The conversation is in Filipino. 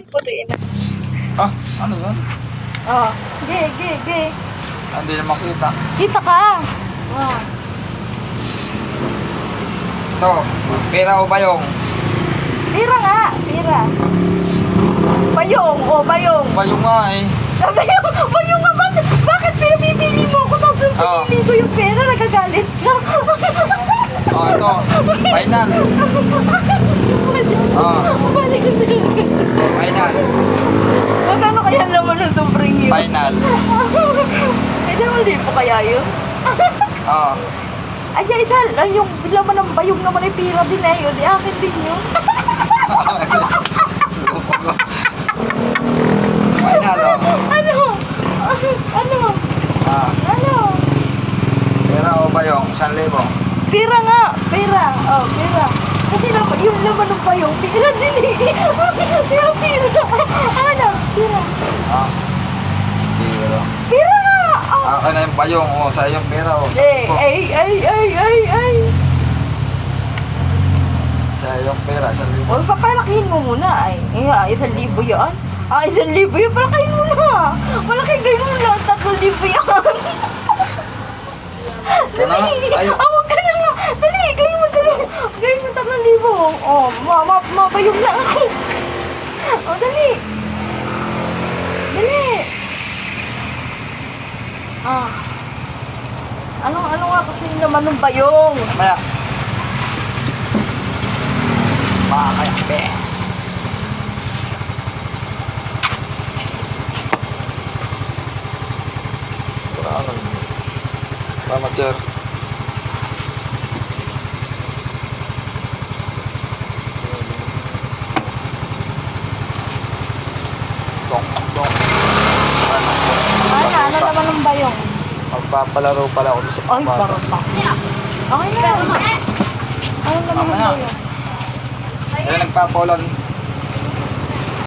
Puti na. Ah, ano yun? Oh, ge. Hindi na makita. Kita ka. Oh. So, pera o bayong? Pira nga, pira. Bayong, oh, bayong. Bayong nga eh. Bayong nga, bakit pinipili mo ako tapos nung Oo. pinili ko yung pera, nagagalit ka? Oh, ito. Final. Oh, Balik ko sa'yo. final. Magkano kaya naman ng sobrang yun? Final. Eh, di po kaya yun? Oh. Ay, isa, yung laman ng bayong naman ay pira din eh. O, di akin din yun. Final, oh. Ano? Ano? Ah, Ano? pera o bayong? 1,000. Pira nga, pira. Oh, pira. Kasi yung laman ng bayong, pira din eh. Yung pira. Ano? Pira. Ah, pera. Pira nga! Oh. Akin na yung bayong. Oh, sa'yo yung pera. Oh. Ay. Sa'yo yung pera. 1,000. O, papalakihin mo muna ay. 1,000 yan. 1,000 yan, palakihin mo na. Malakihin mo na, 3,000 yan. Ito na nga. Ayaw. Huwag ka na nga. Dali, gawin mo. Gawin mo 3,000. Oh, mabayong na ako. Oh, dali. Ah. Ano nga kasi naman ng bayong? Maya. Makakayape. Kurang. Salamat, sir. Dong. Ano naman ng bayong? Magpapalaro pala ako sa Ay, pambata. parang pa. Okay na. Ano naman ng Mamaya. bayong? Kaya nagpapaulan